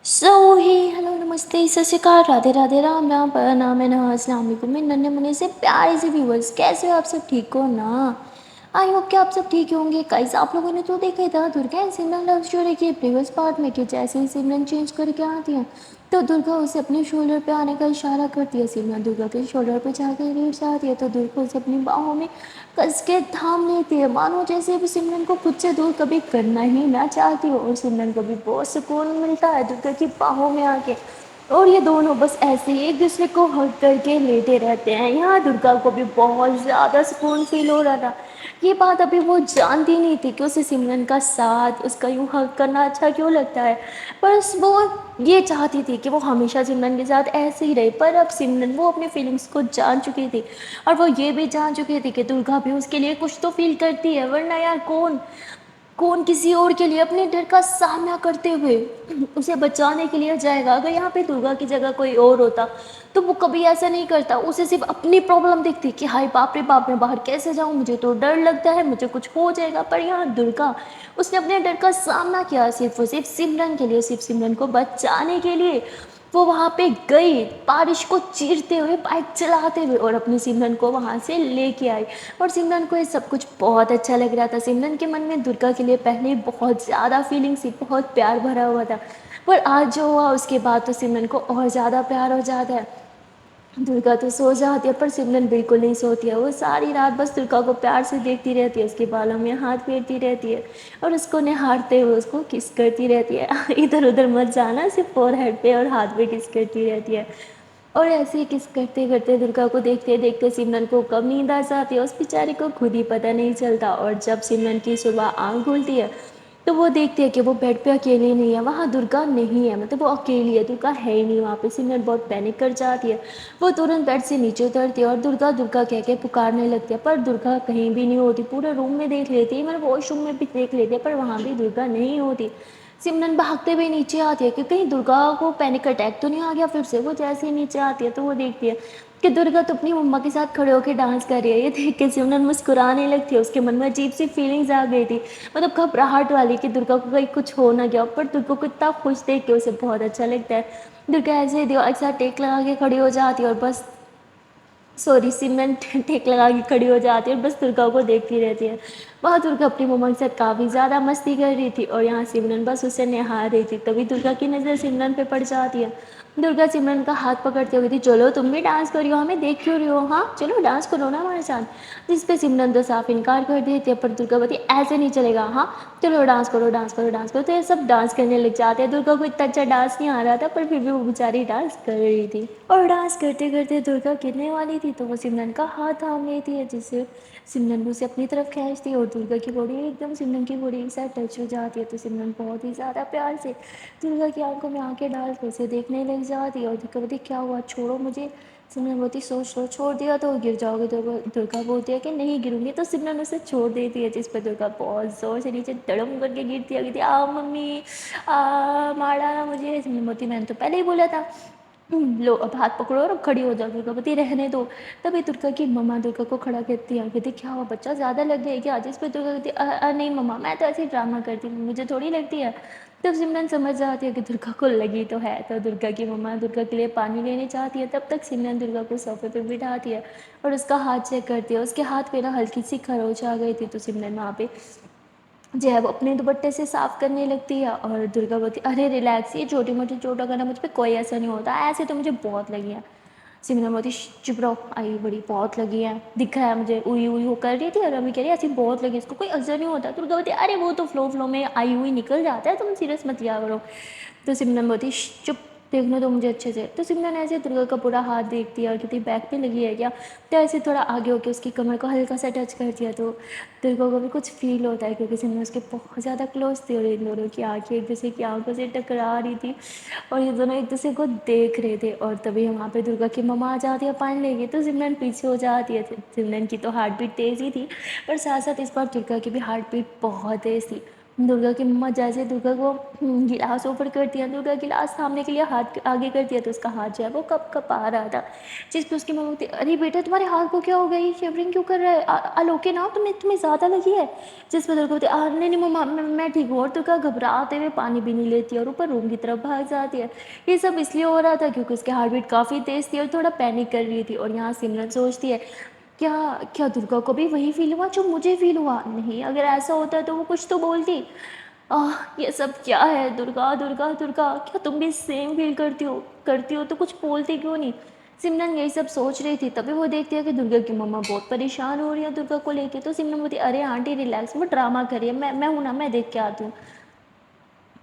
सो ही hello नमस्ते सत श्री अकाल राधे राधे राम राम प्रणाम है ना अस्सलाम वालेकुम मैं नन्हे मुन्ने से प्यारे से व्यूवर्स कैसे हो आप सब ठीक हो ना। आई होप कि आप सब ठीक होंगे। गाइस आप लोगों ने तो देखा ही था Durga and Simran love story के प्रीवियस पार्ट में कि जैसे ही सिमरन चेंज करके आती है तो दुर्गा उसे अपने शोल्डर पे आने का इशारा करती है। सिमरन दुर्गा के शोल्डर पे जाकर लेट जाती है तो दुर्गा उसे अपनी बाहों में कस के थाम लेती है, मानो जैसे भी सिमरन को खुद से दूर कभी करना ही ना चाहती हो। और सिमरन को भी बहुत सुकून मिलता है दुर्गा की बाहों में आके। और ये दोनों बस ऐसे ही एक दूसरे को हग करके लेटे रहते हैं। यहाँ दुर्गा को भी बहुत ज़्यादा सुकून फील हो रहा था। ये बात अभी वो जानती नहीं थी कि उसे सिमरन का साथ उसका यूँ हग करना अच्छा क्यों लगता है। बस वो ये चाहती थी कि वो हमेशा सिमरन के साथ ऐसे ही रहे। पर अब सिमरन वो अपनी फीलिंग्स को जान चुकी थी और वो ये भी जान चुकी थी कि दुर्गा भी उसके लिए कुछ तो फील करती है, वरना यार कौन कौन किसी और के लिए अपने डर का सामना करते हुए उसे बचाने के लिए जाएगा। अगर यहाँ पे दुर्गा की जगह कोई और होता तो वो कभी ऐसा नहीं करता। उसे सिर्फ अपनी प्रॉब्लम दिखती कि हाय बाप रे बाप, मैं बाहर कैसे जाऊँ, मुझे तो डर लगता है, मुझे कुछ हो जाएगा। पर यहाँ दुर्गा उसने अपने डर का सामना किया सिर्फ और सिर्फ सिमरन के लिए, सिर्फ सिमरन को बचाने के लिए। वो वहाँ पे गई बारिश को चीरते हुए, बाइक चलाते हुए, और अपनी सिमरन को वहाँ से लेके आई। और सिमरन को ये सब कुछ बहुत अच्छा लग रहा था। सिमरन के मन में दुर्गा के लिए पहले बहुत ज़्यादा फीलिंग्स थी, बहुत प्यार भरा हुआ था। पर आज जो हुआ उसके बाद तो सिमरन को और ज़्यादा प्यार हो जाता है। दुर्गा तो सो जाती है पर सिमरन बिल्कुल नहीं सोती है। वो सारी रात बस दुर्गा को प्यार से देखती रहती है, उसके बालों में हाथ फेरती रहती है और उसको निहारते हुए उसको किस करती रहती है। इधर उधर मत जाना, सिर्फ फोरहेड पे और हाथ पे किस करती रहती है। और ऐसे ही किस करते करते दुर्गा को देखते देखते सिमरन को कब नींद आ जाती है उस बेचारी को खुद ही पता नहीं चलता। और जब सिमरन की सुबह आँख खुलती है तो वो देखती है कि वो बेड पे अकेली नहीं है, वहाँ दुर्गा नहीं है, मतलब वो अकेली है, दुर्गा है ही नहीं वहाँ पे। सिमरन बहुत पैनिक कर जाती है। वो तुरंत बेड से नीचे उतरती है और दुर्गा दुर्गा कह के पुकारने लगती है। पर दुर्गा कहीं भी नहीं होती। पूरे रूम में देख लेती है, मतलब वॉशरूम में भी देख लेती है, पर वहाँ भी दुर्गा नहीं होती। सिमरन भागते हुए नीचे आती है कि कहीं दुर्गा को पैनिक अटैक तो नहीं आ गया फिर से। वो जैसे ही नीचे आती है तो वो देखती है कि दुर्गा तो अपनी मम्मा के साथ खड़े होकर डांस कर रही है। ये देख के सिमरन मुस्कुराने लगती है। उसके मन में अजीब सी फीलिंग्स आ गई थी, मतलब घबराहट वाली, कि दुर्गा को कहीं कुछ हो ना गया। पर दुर्गा को इतना खुश देख के उसे बहुत अच्छा लगता है। दुर्गा ऐसे ही दीवार के साथ टेक लगा के खड़ी हो जाती है और बस सॉरी सिमरन टेक लगा के खड़ी हो जाती है और बस दुर्गा को देखती रहती है। वहाँ दुर्गा अपनी मम्मा के साथ काफ़ी ज़्यादा मस्ती कर रही थी और यहाँ सिमरन बस उसे निहार रही थी। तभी दुर्गा की नज़र सिमरन पे पड़ जाती है। दुर्गा सिमरन का हाथ पकड़ते हुए थी, चलो तुम भी डांस करियो, हमें देख क्यों रही हो, हाँ चलो डांस करो ना हमारे साथ। जिस पे सिमरन तो साफ इनकार कर देती है, पर दुर्गा बोलती ऐसे नहीं चलेगा, हाँ चलो डांस करो डांस करो डांस करो। तो ये सब डांस करने लग जाते हैं। दुर्गा को इतना अच्छा डांस नहीं आ रहा था पर फिर भी वो बेचारी डांस कर रही थी। और डांस करते करते दुर्गा गिरने वाली थी तो वो सिमरन का हाथ थाम लेती है, जिससे सिमरन उसे अपनी तरफ खींचती है और दुर्गा की बॉडी एकदम सिमरन की बॉडी के साथ टच हो जाती है। तो सिमरन बहुत ही ज़्यादा प्यार से दुर्गा की आंखों में आंखें डाल कर उसे देखने लग जाती है और दुर्गा बोलती क्या हुआ, छोड़ो मुझे। सिमरन बोलती सोच लो, छोड़ दिया तो गिर जाओगे। दुर्गा बोलती है कि नहीं गिरूंगी। तो सिमरन उसे छोड़ देती है, जिस पर दुर्गा बहुत ज़ोर से नीचे धड़म करके गिरती है, कहती आ मम्मी आ मार डाला मुझे। सिमरन बोलती मैंने तो पहले ही बोला था, लो अब हाथ पकड़ो और अब खड़ी हो जाओ। दुर्गा बोलती रहने दो। तभी दुर्गा की मम्मा दुर्गा को खड़ा करती है, कहती क्या हुआ बच्चा, ज़्यादा लग गई क्या। जिस पे दुर्गा कहती नहीं मम्मा मैं तो ऐसे ही ड्रामा करती हूँ, मुझे थोड़ी लगती है। तब सिमरन समझ जाती है कि दुर्गा को लगी तो है। तो दुर्गा की मम्मा दुर्गा के लिए पानी लेने चाहती है, तब तक सिमरन दुर्गा को सोफे पे बिठाती है और उसका हाथ चेक करती है। उसके हाथ पे ना हल्की सी खरोच आ गई थी तो सिमरन वहाँ पे जो है वो अपने दुपट्टे से साफ करने लगती है। और दुर्गा बोलती अरे रिलैक्स, ये छोटी मोटी चोटों का ना मुझ पे कोई असर नहीं होता, ऐसे तो मुझे बहुत लगी है। सिमरन बोलती चुप रहो, आई बड़ी बहुत लगी है, दिख रहा है मुझे, उई उई वो कर रही थी और अभी कह रही है ऐसी बहुत लगी, इसको कोई असर नहीं होता। दुर्गा बोलती अरे वो तो फ्लो फ्लो में आई हुई निकल जाता है, तुम सीरियस मत लिया करो। तो सिमरन बोलती चुप, देखने दो मुझे अच्छे से। तो सिमरन ऐसे दुर्गा का पूरा हाथ देखती है और कहती बैक पे लगी है क्या। तो ऐसे थोड़ा आगे होकर उसकी कमर को हल्का सा टच कर दिया तो दुर्गा को भी कुछ फील होता है, क्योंकि सिमरन उसके बहुत ज़्यादा क्लोज थी और इन दोनों की आँखें एक दूसरे की आंखों से टकरा रही थी और ये दोनों एक दूसरे को देख रहे थे। और तभी वहाँ पे दुर्गा की मम्मा आ जाती है पानी लेके, तो सिमरन पीछे हो जाती है। सिमरन की तो हार्ट बीट तेज़ ही थी, पर साथ साथ इस बार दुर्गा की भी हार्ट बीट बहुत तेज़ थी। दुर्गा की मम्मा जैसे दुर्गा को गिलास ऑफ़र करती हैं, दुर्गा गिलास थामने के लिए हाथ आगे करती है तो उसका हाथ जो है वो कँप-कँपा रहा था। जिस पे उसकी मम्मी बोलती है, "अरे बेटा तुम्हारे हाथ को क्या हो गया? ये शिवरिंग क्यों कर रहा है? ऑल ओके ना? तुम्हें तुम्हें ज़्यादा लगी है?" जिस पे दुर्गा बोलती है, नहीं, नहीं मम्मा मैं ठीक हूँ" और दुर्गा घबराते हुए पानी भी नहीं लेती है और ऊपर रूम की तरफ भाग जाती है। ये सब इसलिए हो रहा था क्योंकि उसकी हार्ट बीट काफ़ी तेज़ थी और थोड़ा पैनिक कर रही थी और यहाँ सिमरन सोचती है, क्या क्या दुर्गा को भी वही फ़ील हुआ जो मुझे फ़ील हुआ? नहीं, अगर ऐसा होता तो वो कुछ तो बोलती। ये सब क्या है? दुर्गा, दुर्गा, दुर्गा, क्या तुम भी सेम फ़ील करती हो तो कुछ बोलती क्यों नहीं? सिमरन यही सब सोच रही थी, तभी वो देखती है कि दुर्गा की मम्मा बहुत परेशान हो रही है दुर्गा को लेके, तो सिमरन बोलती है, "अरे आंटी रिलैक्स, वो ड्रामा कर रही है, मैं हूँ ना, मैं देख के आती हूँ।"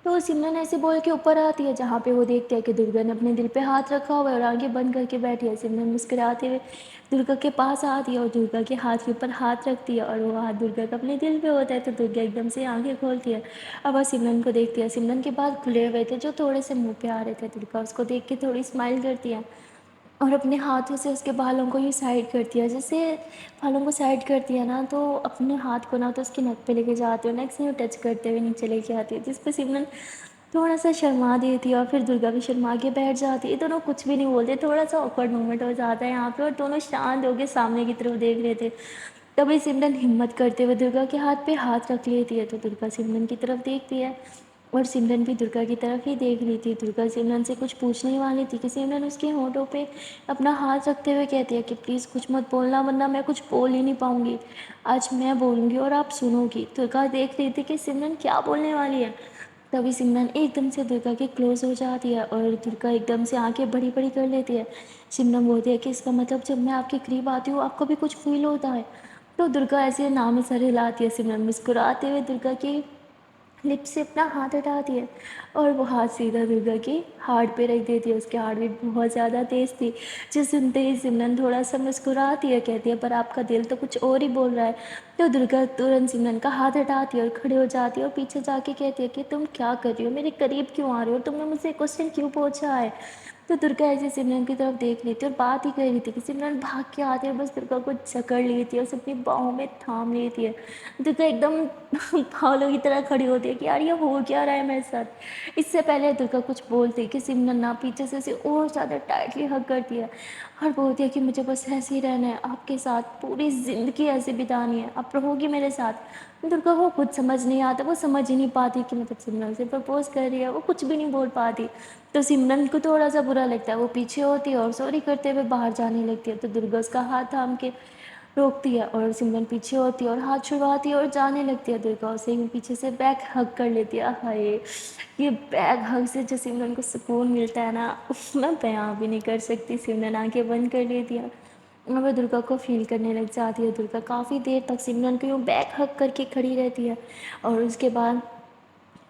तो सिमरन ऐसे बोल के ऊपर आती है जहाँ पे वो देखती है कि दुर्गा ने अपने दिल पे हाथ रखा हुआ है और आंखें बंद करके बैठी है। सिमरन मुस्कुराते हुए दुर्गा के पास आती है और दुर्गा के हाथ के ऊपर हाथ रखती है और वो हाथ दुर्गा का अपने दिल पे होता है तो दुर्गा एकदम से आंखें खोलती है। अब वह सिमरन को देखती है, सिमरन के बाल खुले हुए थे जो थोड़े से मुँह पे आ रहे थे। दुर्गा उसको देख के थोड़ी स्माइल करती है और अपने हाथों से उसके बालों को यूँ साइड करती है। जैसे बालों को साइड करती है ना तो अपने हाथ को ना तो उसकी नेक पे लेके जाती है और नेक से यूँ टच करते हुए नीचे लेके आती है, जिस पे सिमरन थोड़ा-सा शर्मा देती है और फिर दुर्गा भी शर्मा के बैठ जाती है। ये दोनों कुछ भी नहीं बोलते, थोड़ा-सा ऑकवर्ड मोमेंट हो जाता है यहाँ पे और दोनों शांत होके सामने की तरफ देख रहे थे। तभी सिमरन हिम्मत करते हुए दुर्गा के हाथ पे हाथ रख लेती है, तो दुर्गा सिमरन की तरफ देखती है और सिमरन भी दुर्गा की तरफ ही देख रही थी। दुर्गा सिमरन से कुछ पूछने ही वाली थी कि सिमरन उसके होठों पे अपना हाथ रखते हुए कहती है कि प्लीज़ कुछ मत बोलना वरना मैं कुछ बोल ही नहीं पाऊँगी। आज मैं बोलूँगी और आप सुनोगी। दुर्गा देख रही थी कि सिमरन क्या बोलने वाली है। तभी सिमरन एकदम से दुर्गा के क्लोज़ हो जाती है और दुर्गा एकदम से आँखें बड़ी-बड़ी कर लेती है। सिमरन बोलती है कि इसका मतलब जब मैं आपके करीब आती हूँ आपको भी कुछ फ़ील होता है? तो दुर्गा ऐसे ना में सर हिलाती है। सिमरन मुस्कुराते हुए दुर्गा की लिप्स से अपना हाथ हटाती है और वो हाथ सीधा दुर्गा की हार्ट पे रख देती है। उसकी हार्ट बीट बहुत ज़्यादा तेज़ थी, जो सुनते ही सिमरन थोड़ा-सा मुस्कुराती है, कहती है पर आपका दिल तो कुछ और ही बोल रहा है। तो दुर्गा तुरंत सिमरन का हाथ हटाती है और खड़े हो जाती है और पीछे जाके कहती है कि तुम क्या कर रही हो? मेरे करीब क्यों आ रही हो? तुमने मुझसे क्वेश्चन क्यों पूछा है? तो दुर्गा ऐसे सिमरन की तरफ देख रही थी और बात ही कर रही थी कि सिमरन भाग के आती है, बस दुर्गा को जकड़ लेती है और उसे अपनी बाहों में थाम लेती है। दुर्गा एकदम पागलों की तरह खड़ी होती है कि यार ये हो क्या रहा है मेरे साथ। इससे पहले दुर्गा कुछ बोलती कि सिमरन ना पीछे से उसे और ज़्यादा टाइटली हग करती है और बोलती है कि मुझे बस ऐसे ही रहना है आपके साथ, पूरी ज़िंदगी ऐसे बितानी है, आप रहोगी मेरे साथ। दुर्गा को खुद समझ नहीं आता, वो समझ ही नहीं पाती कि मतलब सिमरन से प्रपोज़ कर रही है, वो कुछ भी नहीं बोल पाती। तो सिमरन को थोड़ा-सा बुरा लगता है, वो पीछे होती है और सॉरी करते हुए बाहर जाने लगती है, तो दुर्गा उसका हाथ थाम के रोकती है और सिमरन पीछे होती है और हाथ छुड़वाती है और जाने लगती है। दुर्गा उसे यूँ पीछे से बैक हग कर लेती है। हाय! ये बैक हग से जो सिमरन को सुकून मिलता है ना, उफ़ मैं बयाँ भी नहीं कर सकती। सिमरन आँखें बंद कर लेती है और वो दुर्गा को फ़ील करने लग जाती है। दुर्गा काफ़ी देर तक सिमरन को यूँ बैक हग करके खड़ी रहती है और उसके बाद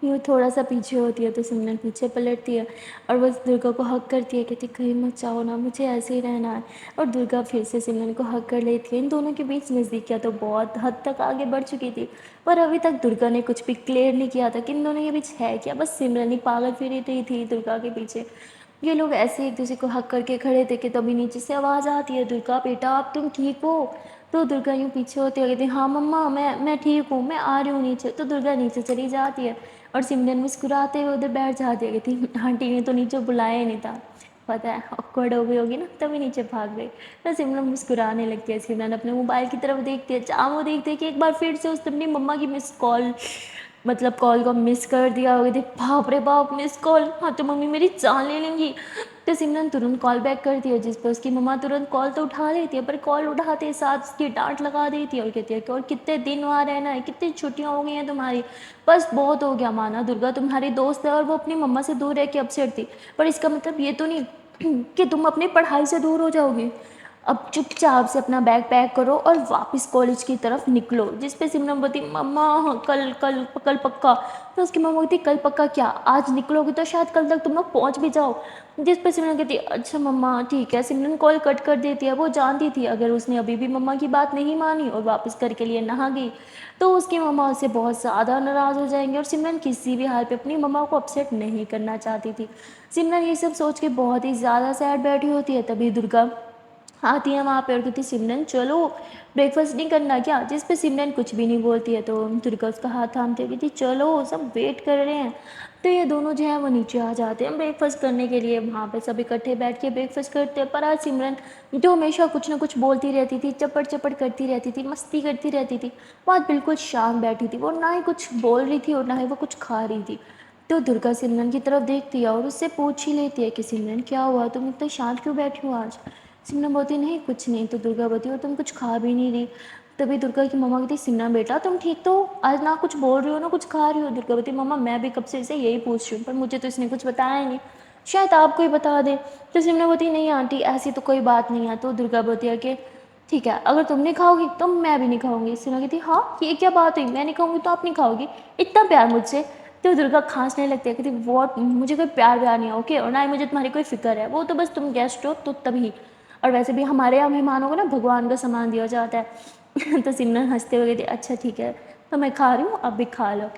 यूँ थोड़ा-सा पीछे होती है तो सिमरन पीछे पलटती है और वो दुर्गा को हग करती है, कहती है कहीं मत जाओ ना, मुझे ऐसे ही रहना है। और दुर्गा फिर से सिमरन को हग कर लेती है। इन दोनों के बीच नज़दीकियाँ तो बहुत हद तक आगे बढ़ चुकी थी, पर अभी तक दुर्गा ने कुछ भी क्लियर नहीं किया था कि इन दोनों के बीच है क्या, बस सिमरन ही पागल फिरी रही थी दुर्गा के पीछे। ये लोग ऐसे एक-दूसरे को हग करके खड़े थे कि तभी नीचे से आवाज़ आती है, "दुर्गा बेटा अब तुम ठीक हो?" तो दुर्गा यूँ पीछे होती है, कहती है, "हाँ मम्मा मैं ठीक हूँ, मैं आ रही हूँ नीचे।" तो दुर्गा नीचे चली जाती है और सिमरन मुस्कुराते हुए उधर बैठ जाती है, कहती आंटी ने तो नीचे बुलाया ही नहीं था। पता है ऑकवर्ड हो गई होगी ना तभी नीचे भाग गई। तो सिमरन मुस्कुराने लगती है, सिमरन अपने मोबाइल की तरफ देखती है, जहाँ वो देखती है कि एक बार फिर से उसने अपनी मम्मा की मिस कॉल मतलब कॉल को मिस कर दिया होगा, कहती बाप रे बाप मिस कॉल, हाँ तो मम्मी मेरी जान ले लेंगी। तो सिमरन तुरंत कॉल बैक करती है जिस पर उसकी मम्मा तुरंत कॉल तो उठा लेती है पर कॉल उठाते ही साथ उसकी डांट लगा देती है और कहती है कि और कितने दिन वहाँ रहना है, कितनी छुट्टियाँ हो गई हैं तुम्हारी, बस बहुत हो गया। माना दुर्गा तुम्हारी दोस्त है और वो अपनी मम्मा से दूर रह के अपसेट थी, पर इसका मतलब ये तो नहीं कि तुम अपनी पढ़ाई से दूर हो जाओगी। अब चुपचाप से अपना बैग पैक करो और वापस कॉलेज की तरफ निकलो। जिस पे सिमरन बोलती मम्मा हाँ, कल कल कल पक्का। तो उसकी मम्मा बोलती कल पक्का क्या, आज निकलोगी तो शायद कल तक तुम लोग पहुंच भी जाओ। जिस पे सिमरन कहती अच्छा मम्मा ठीक है। सिमरन कॉल कट कर देती है, वो जानती थी अगर उसने अभी भी मम्मा की बात नहीं मानी और वापस घर के लिए नहा गई तो उसकी मम्मा उससे बहुत ज़्यादा नाराज़ हो जाएंगे और सिमरन किसी भी हाल पे अपनी मम्मा को अपसेट नहीं करना चाहती थी। सिमरन ये सब सोच के बहुत ही ज़्यादा सैड बैठी होती है, तभी दुर्गा आती है वहाँ पे और कहती सिमरन चलो ब्रेकफास्ट नहीं करना क्या, जिस पे सिमरन कुछ भी नहीं बोलती है। तो दुर्गा उसका हाथ थामते हुए कहती चलो सब वेट कर रहे हैं। तो ये दोनों जो है वो नीचे आ जाते हैं ब्रेकफास्ट करने के लिए। वहाँ पे सब इकट्ठे बैठ के ब्रेकफास्ट करते हैं। पर आज सिमरन जो हमेशा कुछ ना कुछ बोलती रहती थी, चपड़ चपड़ करती रहती थी, मस्ती करती रहती थी, वो आज बिल्कुल शांत बैठी थी। वो ना ही कुछ बोल रही थी और ना ही वो कुछ खा रही थी। तो दुर्गा सिमरन की तरफ देखती है और उससे पूछ ही लेती है कि सिमरन क्या हुआ, तुम इतना शांत क्यों बैठी हो आज। सिमरन बोलती नहीं कुछ नहीं। तो दुर्गा बोलती और तुम कुछ खा भी नहीं रही। तभी दुर्गा की मम्मा कहती सिमरन बेटा तुम ठीक तो हो? आज ना कुछ बोल रही हो ना कुछ खा रही हो। दुर्गा बोलती मम्मा मैं भी कब से इसे यही पूछ रही हूँ, पर मुझे तो इसने कुछ बताया ही नहीं, शायद आपको ही बता दे। तो सिमरन बोलती नहीं आंटी ऐसी तो कोई बात नहीं है। तो दुर्गा बोलती है कि ठीक है अगर तुम नहीं खाओगी तो मैं भी नहीं खाऊंगी। सिमरन कहती हाँ ये क्या बात हुई, मैं नहीं खाऊंगी तो आप नहीं खाओगी, इतना प्यार मुझसे। तो दुर्गा खांसने लगती है, कहती वॉट, मुझे कोई प्यार व्यार नहीं है ओके, और ना ही मुझे तुम्हारी कोई फिक्र है, वो तो बस तुम गेस्ट हो तो तभी, और वैसे भी हमारे यहाँ मेहमानों को ना भगवान का सामान दिया जाता है। तो सिमरन हंसते हुए कहती अच्छा ठीक है तो मैं खा रही हूँ आप भी खा लो।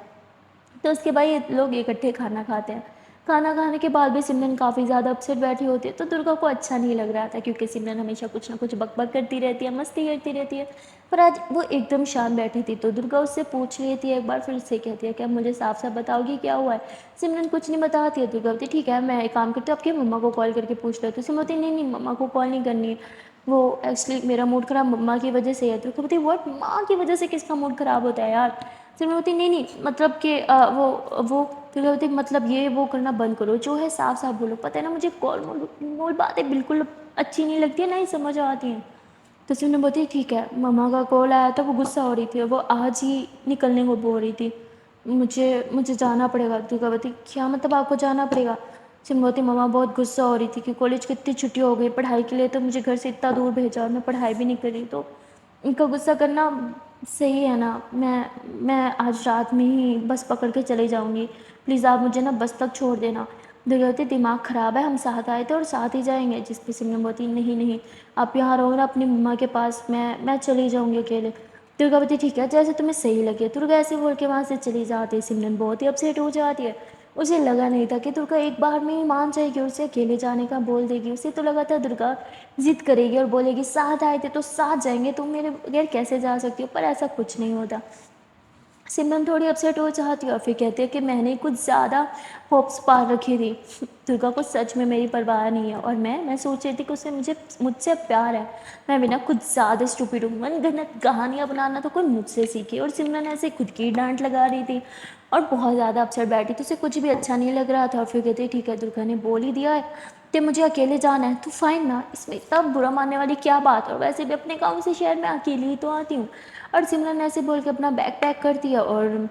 तो उसके बाद ये लोग इकट्ठे खाना खाते हैं। खाना खाने के बाद भी सिमरन काफ़ी ज़्यादा अपसेट बैठी होती है। तो दुर्गा को अच्छा नहीं लग रहा था क्योंकि सिमरन हमेशा कुछ ना कुछ बकबक करती रहती है, मस्ती करती रहती है। पर आज वो एकदम शांत बैठी थी। तो दुर्गा उससे पूछ लेती है एक बार, फिर उससे कहती है क्या मुझे साफ साफ बताओगी क्या हुआ है। सिमरन कुछ नहीं बताती है। दुर्गा बोलती ठीक है मैं एक काम करती हूँ आपकी मम्मा को कॉल करके पूछ लो। तो सिमरन बोलती नहीं नहीं मम्मा को कॉल नहीं करनी है, वो एक्चुअली मेरा मूड ख़राब मम्मा की वजह से है। तो कहती व्हाट, माँ की वजह से किसका मूड ख़राब होता है यार। सिमरवती नहीं नहीं मतलब कि वो सिमरवती मतलब ये वो करना बंद करो, जो है साफ साफ बोलो, पता है ना मुझे कॉल मोल मोल बातें बिल्कुल अच्छी नहीं लगती है, ना ही समझ आती हैं। तो सिमरन ठीक है मम्मा का कॉल आया था, वो गुस्सा हो रही थी और वो आज ही निकलने को बोल रही थी, मुझे मुझे जाना पड़ेगा। दुर्गावती क्या मतलब आपको जाना पड़ेगा। सिमरवती मम्मा बहुत गुस्सा हो रही थी कि कॉलेज की इतनी छुट्टी हो गई, पढ़ाई के लिए तो मुझे घर से इतना दूर भेजा और मैं पढ़ाई भी नहीं करी, तो इनका गुस्सा करना सही है ना। मैं आज रात में ही बस पकड़ के चले जाऊंगी, प्लीज़ आप मुझे ना बस तक छोड़ देना। दुर्गावती दिमाग ख़राब है, हम साथ आए थे और साथ ही जाएंगे। जिस पे सिमरन नहीं नहीं आप यहाँ रहो ना अपनी मम्मा के पास, मैं चली जाऊंगी अकेले। दुर्गावती ठीक है जैसे तुम्हें सही लगे। दुर्गा ऐसे बोल के वहाँ से चली जाती है। सिमरन बहुत ही अपसेट हो जाती है। उसे लगा नहीं था कि दुर्गा एक बार में ही मान जाएगी और उसे अकेले जाने का बोल देगी। उसे तो लगा था दुर्गा जिद करेगी और बोलेगी साथ आए थे तो साथ जाएंगे, तुम मेरे बगैर कैसे जा सकती हो, पर ऐसा कुछ नहीं होता। सिमरन थोड़ी अपसेट हो जाती है और फिर कहती है कि मैंने कुछ ज़्यादा होप्स पाल रखी थी। दुर्गा को सच में मेरी परवाह नहीं है और मैं सोच रही थी कि उसे मुझसे प्यार है। मैं भी ना कुछ ज़्यादा स्टूपिड हूँ, मनगढ़ंत कहानियाँ बनाना तो कोई मुझसे सीखे। और सिमरन ऐसे खुद की डांट लगा रही थी और बहुत ज़्यादा अपसेट बैठी थी, उसे कुछ भी अच्छा नहीं लग रहा था। और फिर कहती है ठीक है दुर्गा ने बोल ही दिया है तो मुझे अकेले जाना है तो फाइन ना, इसमें इतना बुरा मानने वाली क्या बात है, और वैसे भी अपने गाँव से शहर में अकेली ही तो आती हूँ। और सिमरन ऐसे बोल के अपना बैग पैक करती है और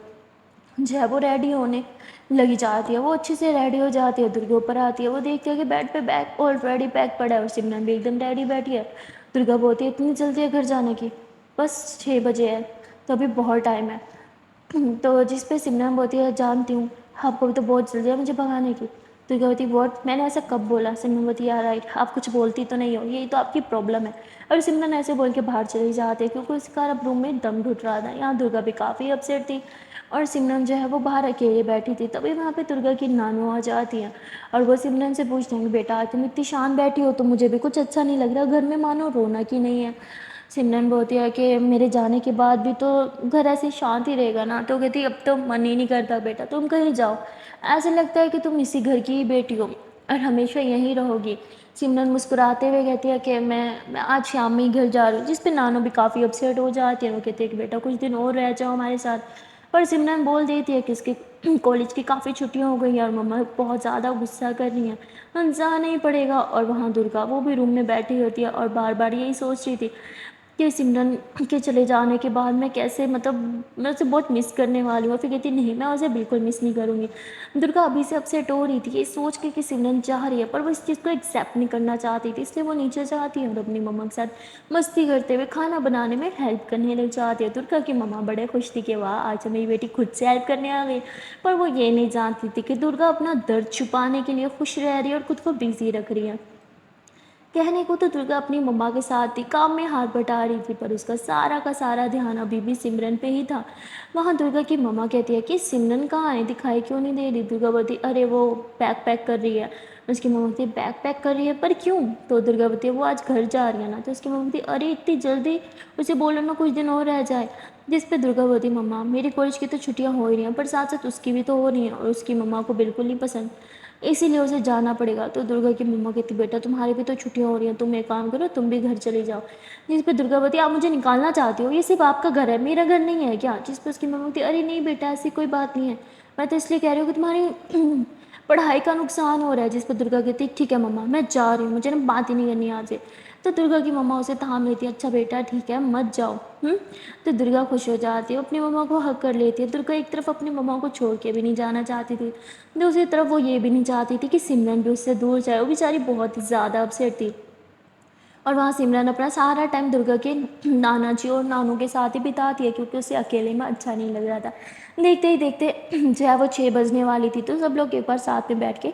जो है वो रेडी होने लगी जाती है। वो अच्छे से रेडी हो जाती है, दुर्गा ऊपर आती है, वो देखती है कि बेड पे बैग ऑलरेडी पैक पड़ा है और सिमरन भी एकदम रेडी बैठी है। दुर्गा बोलती है इतनी जल्दी है घर जाने की, बस 6 बजे है तो अभी बहुत टाइम है। तो जिस पे सिमरन बोलती है जानती हूँ आपको भी तो बहुत जल्दी है मुझे भगाने की। दुर्गा बोलती वॉट, मैंने ऐसा कब बोला। सिमरन बोलती यार राइट, आप कुछ बोलती तो नहीं हो, यही तो आपकी प्रॉब्लम है। और सिमरन ऐसे बोल के बाहर चली जाती है क्योंकि उसका अब रूम में दम घुट रहा था। यहाँ दुर्गा भी काफ़ी अपसेट थी और सिमरन जो है वो बाहर अकेले बैठी थी। तभी वहाँ पे दुर्गा की नानू आ जाती हैं और वो सिमरन से पूछते हैं कि बेटा तुम इतनी शांत बैठी हो तो मुझे भी कुछ अच्छा नहीं लग रहा, घर में मानो रौनक ही नहीं है। सिमरन बोलती है कि मेरे जाने के बाद भी तो घर ऐसे शांत ही रहेगा ना। तो कहती अब तो मन ही नहीं करता बेटा तुम कहीं जाओ, ऐसे लगता है कि तुम इसी घर की ही बेटी हो और हमेशा यहीं रहोगी। सिमरन मुस्कुराते हुए कहती है कि मैं आज शाम में ही घर जा रही हूँ। जिस पे नानो भी काफ़ी अपसेट हो जाती है, वो कहती है कि बेटा कुछ दिन और रह जाओ हमारे साथ। पर सिमरन बोल देती है कि इसके कॉलेज की काफ़ी छुट्टियाँ हो गई हैं और मम्मा बहुत ज़्यादा गुस्सा कर रही हैं, हम जाना ही पड़ेगा। और वहाँ दुर्गा वो भी रूम में बैठी होती है और बार बार यही सोच रही थी कि सिमरन के चले जाने के बाद मैं कैसे मतलब मैं उसे बहुत मिस करने वाली हूँ। फिर कहती नहीं मैं उसे बिल्कुल मिस नहीं करूँगी। दुर्गा अभी से अपसेट हो रही थी ये सोच के कि सिमरन चाह रही है, पर वो इस चीज़ को एक्सेप्ट नहीं करना चाहती थी, इसलिए वो नीचे जाती है और अपनी मम्मा के साथ मस्ती करते हुए खाना बनाने में हेल्प करने लग जाती है। दुर्गा की मम्मा बड़े खुश थी कि वाह आज तो मेरी बेटी खुद से हेल्प करने आ गई। पर वो ये नहीं जानती थी कि दुर्गा अपना दर्द छुपाने के लिए खुश रह रही है और खुद को बिजी रख रही है। कहने को तो दुर्गा अपनी मम्मा के साथ थी, काम में हाथ बटा रही थी, पर उसका सारा का सारा ध्यान अभी भी सिमरन पे ही था। वहाँ दुर्गा की मम्मा कहती है कि सिमरन कहाँ है, दिखाई क्यों नहीं दे रही? दुर्गा बोलती अरे वो बैग पैक कर रही है। उसकी मम्मा बोलती बैग पैक कर रही है, पर क्यों? तो दुर्गा बोलती है वो आज घर जा रही है ना। तो उसकी मम्मा बोलती अरे इतनी जल्दी, उसे बोलो ना कुछ दिन और रह जाए। जिस पे दुर्गा बोलती मम्मा मेरी कॉलेज की तो छुट्टियाँ हो ही रही हैं, पर साथ साथ उसकी भी तो हो रही हैं, और उसकी मम्मा को बिल्कुल नहीं पसंद, इसीलिए उसे जाना पड़ेगा। तो दुर्गा की मम्मा कहती बेटा तुम्हारी भी तो छुट्टियाँ हो रही हैं, तुम एक काम करो तुम भी घर चले जाओ। जिस पे दुर्गा बोलती आप मुझे निकालना चाहती हो, ये सिर्फ आपका घर है, मेरा घर नहीं है क्या? जिस पे उसकी मम्मा बोलती अरे नहीं बेटा ऐसी कोई बात नहीं है, मैं तो इसलिए कह रही हूँ कि तुम्हारी पढ़ाई का नुकसान हो रहा है। जिस पर दुर्गा कहती ठीक है मम्मा मैं जा रही हूँ, मुझे ना बात ही नहीं करनी आज से। तो दुर्गा की मम्मा उसे थाम लेती है अच्छा बेटा ठीक है मत जाओ। तो दुर्गा खुश हो जाती है, अपनी मम्मा को हक कर लेती है। दुर्गा एक तरफ अपनी मम्मा को छोड़ के भी नहीं जाना चाहती थी, दूसरी तरफ वो ये भी नहीं चाहती थी कि सिमरन भी उससे दूर जाए। वो बेचारी बहुत ही ज़्यादा अपसेट थी, और वहाँ सिमरन अपना सारा टाइम दुर्गा के नाना जी और नानू के साथ ही बिताती है, क्योंकि उसे अकेले में अच्छा नहीं लग रहा था। देखते ही देखते जो है वो 6 बजने वाली थी, तो सब लोग एक बार साथ में बैठ के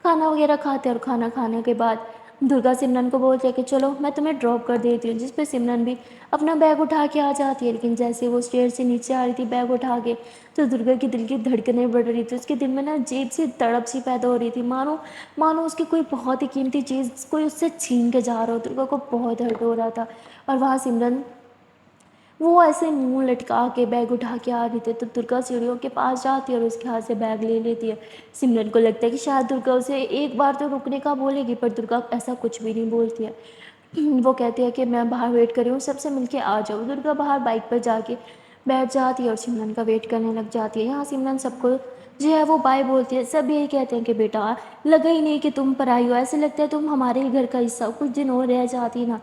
खाना वगैरह खाते, और खाना खाने के बाद दुर्गा सिमरन को बोलती है कि चलो मैं तुम्हें ड्रॉप कर देती हूँ। जिस पे सिमरन भी अपना बैग उठा के आ जाती है, लेकिन जैसे वो स्टेयर से नीचे आ रही थी बैग उठा के, तो दुर्गा की दिल की धड़कनें बढ़ रही थी। उसके दिल में ना अजीब सी तड़प सी पैदा हो रही थी, मानो मानो उसकी कोई बहुत ही कीमती चीज़ कोई उससे छीन के जा रहा हो। दुर्गा को बहुत हर्ट हो रहा था, और वहाँ सिमरन वो ऐसे मुंह लटका के बैग उठा के आ रही थी। तो दुर्गा सीढ़ियों के पास जाती है और उसके हाथ से बैग ले लेती है। सिमरन को लगता है कि शायद दुर्गा उसे एक बार तो रुकने का बोलेगी, पर दुर्गा ऐसा कुछ भी नहीं बोलती है। वो कहती है कि मैं बाहर वेट कर रही हूँ, सबसे मिलके आ जाओ। दुर्गा बाहर बाइक पर जाके बैठ जाती है और सिमरन का वेट करने लग जाती है। यहाँ सिमरन सबको जो है वो बाय बोलती है। सब यही कहते हैं कि बेटा लगा ही नहीं कि तुम पराई हो, ऐसे लगता है तुम हमारे ही घर का हिस्सा हो, कुछ दिन और रह जाती ना।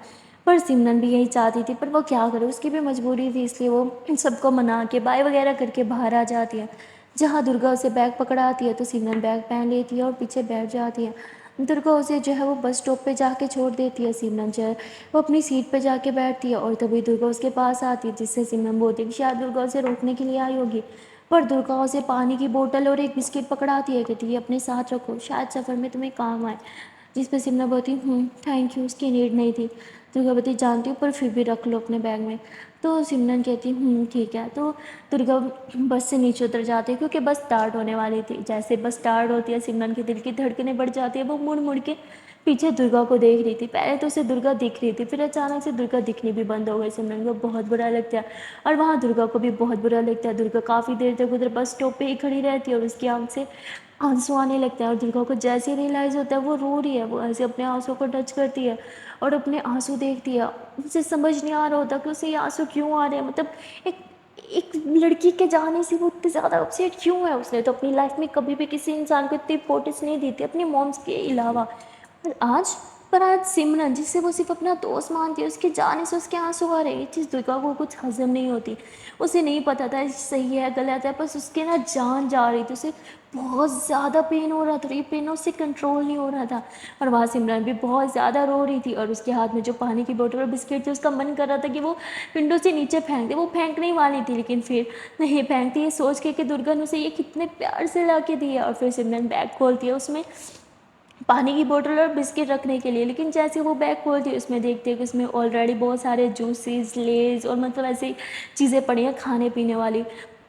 पर सिमरन भी यही चाहती थी, पर वो क्या करे, उसकी भी मजबूरी थी, इसलिए वो सबको मना के बाय वगैरह करके बाहर आ जाती है। जहाँ दुर्गा उसे बैग पकड़ाती है तो सिमरन बैग पहन लेती है और पीछे बैठ जाती है। दुर्गा उसे जो है वो बस स्टॉप पे जाके छोड़ देती है। सिमरन जो है वो अपनी सीट पे जाके बैठती है, और तभी दुर्गा उसके पास आती है, जिससे सिमरन बोलती है कि शायद दुर्गा उसे रोकने के लिए आई होगी। पर दुर्गा उसे पानी की बोतल और एक बिस्किट पकड़ाती है, कहती है अपने साथ रखो, शायद सफ़र में तुम्हें काम आए। जिस पर सिमरन बोलती थैंक यू, उसकी नीड नहीं थी। दुर्गा बोलती जानती हूँ पर फिर भी रख लो अपने बैग में। तो सिमरन कहती ठीक है। तो दुर्गा बस से नीचे उतर जाती है, क्योंकि बस स्टार्ट होने वाली थी। जैसे बस स्टार्ट होती है सिमरन के दिल की धड़कनें बढ़ जाती है। वो मुड़ मुड़ के पीछे दुर्गा को देख रही थी। पहले तो उसे दुर्गा दिख रही थी, फिर अचानक से दुर्गा दिखनी भी बंद हो गई। सिमरन को बहुत बुरा लगता है, और वहाँ दुर्गा को भी बहुत बुरा लगता है। दुर्गा काफ़ी देर तक उधर बस स्टॉप पे ही खड़ी रहती है, और उसकी आँख से आंसू आने लगते हैं। और दुर्गा को जैसे ही रियलाइज़ होता है वो रो रही है, वो ऐसे अपने आंसू को टच करती है और अपने आंसू देखती है। उसे समझ नहीं आ रहा होता कि उसे ये आंसू क्यों आ रहे हैं। मतलब एक एक लड़की के जाने से वो इतनी ज़्यादा अपसेट क्यों है? उसने तो अपनी लाइफ में कभी भी किसी इंसान को इतनी इंपॉर्टेंस नहीं दी थी अपनी मॉम्स के अलावा। पर आज पर आज सिमरन, जिसे वो सिर्फ अपना दोस्त मानती है, उसके जाने से उसके आंसू आ रहे हैं। ये चीज़ दुर्गा को कुछ हजम नहीं होती। उसे नहीं पता था सही है गलत है, बस उसके ना जान जा रही थी। उसे बहुत ज़्यादा पेन हो रहा था, ये पेन उससे कंट्रोल नहीं हो रहा था। और वहाँ सिमरन भी बहुत ज़्यादा रो रही थी, और उसके हाथ में जो पानी की बोतल और बिस्किट थे उसका मन कर रहा था कि वो विंडो से नीचे फेंक दे। वो फेंकने वाली थी, लेकिन फिर नहीं फेंकती, ये सोच के कि दुर्गा ने उसे ये कितने प्यार से ला के दिया। और फिर सिमरन बैग खोलती है उसमें पानी की बोतल और बिस्किट रखने के लिए, लेकिन जैसे वो बैग खोलती है उसमें देखती है कि उसमें ऑलरेडी बहुत सारे जूसेस लेज और मतलब ऐसी चीज़ें पड़ी हैं खाने पीने वाली,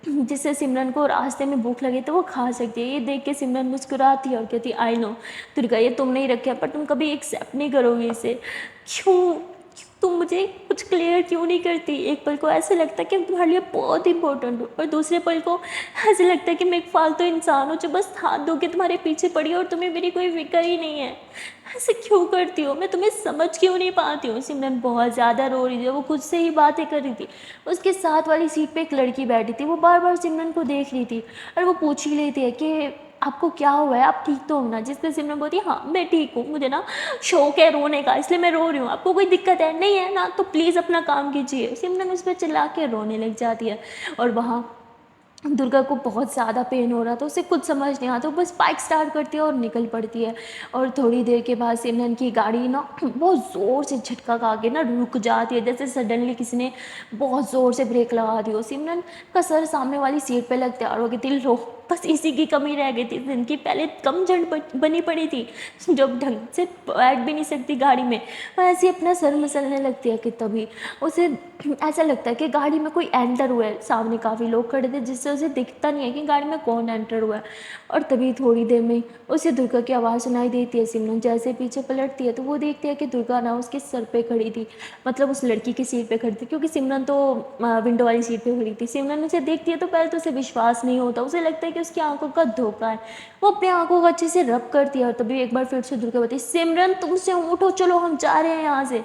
जिससे सिमरन को रास्ते में भूख लगे तो वो खा सकती है। ये देख के सिमरन मुस्कुराती है और कहती है आई नो दुर्गा ये तुम नहीं रखे पर तुम कभी एक्सेप्ट नहीं करोगी इसे। क्यों तुम मुझे कुछ क्लियर क्यों नहीं करती? एक पल को ऐसे लगता है कि मैं तुम्हारे लिए बहुत इंपॉर्टेंट हूँ, और दूसरे पल को ऐसे लगता है कि मैं एक फालतू इंसान हूँ जो बस हाथ धो के तुम्हारे पीछे पड़ी है और तुम्हें मेरी कोई फिक्र ही नहीं है। ऐसे क्यों करती हो? मैं तुम्हें समझ क्यों नहीं पाती हूँ? सिमरन बहुत ज़्यादा रो रही थी, वो खुद से ही बातें कर रही थी। उसके साथ वाली सीट पे एक लड़की बैठी थी, वो बार बार सिमरन को देख रही थी, और वो पूछ ही लेती है कि आपको क्या हुआ है, आप ठीक तो हो ना? जिस पे सिमरन बोलती है हाँ मैं ठीक हूँ, मुझे ना शौक है रोने का इसलिए मैं रो रही हूँ, आपको कोई दिक्कत है नहीं है ना? तो प्लीज़ अपना काम कीजिए। सिमरन उस पर चिल्ला के रोने लग जाती है, और वहाँ दुर्गा को बहुत ज़्यादा पेन हो रहा था, उसे कुछ समझ नहीं आता, वो बस बाइक स्टार्ट करती है और निकल पड़ती है। और थोड़ी देर के बाद सिमरन की गाड़ी ना बहुत ज़ोर से झटका खा के ना रुक जाती है, जैसे सडनली किसी ने बहुत ज़ोर से ब्रेक लगा दी हो। सिमरन का सर सामने वाली सीट पे लगता है और वो कहती लो बस इसी की कमी रह गई थी, जिनकी पहले कम झड़ बनी पड़ी थी, जब ढंग से बैठ भी नहीं सकती गाड़ी में, और ऐसे ही अपना सर मसलने लगती है कि तभी उसे ऐसा लगता है कि गाड़ी में कोई एंटर हुआ है। सामने काफ़ी लोग खड़े थे जिससे उसे दिखता नहीं है कि गाड़ी में कौन एंटर हुआ है। और तभी थोड़ी देर में उसे दुर्गा की आवाज़ सुनाई देती है। सिमरन जैसे पीछे पलटती है तो वो देखती है कि दुर्गा ना उसके सर पे खड़ी थी, मतलब उस लड़की की सीट पे खड़ी थी, क्योंकि सिमरन तो विंडो वाली सीट पे खड़ी थी। सिमरन उसे देखती है तो पहले तो उसे विश्वास नहीं होता, उसे लगता है कि उसकी आंखों का धोखा है। वो अपनी आंखों को अच्छे से रब करती है और तभी एक बार फिर से दुर्गा बताई, सिमरन तुमसे उठो, चलो हम जा रहे हैं यहाँ से।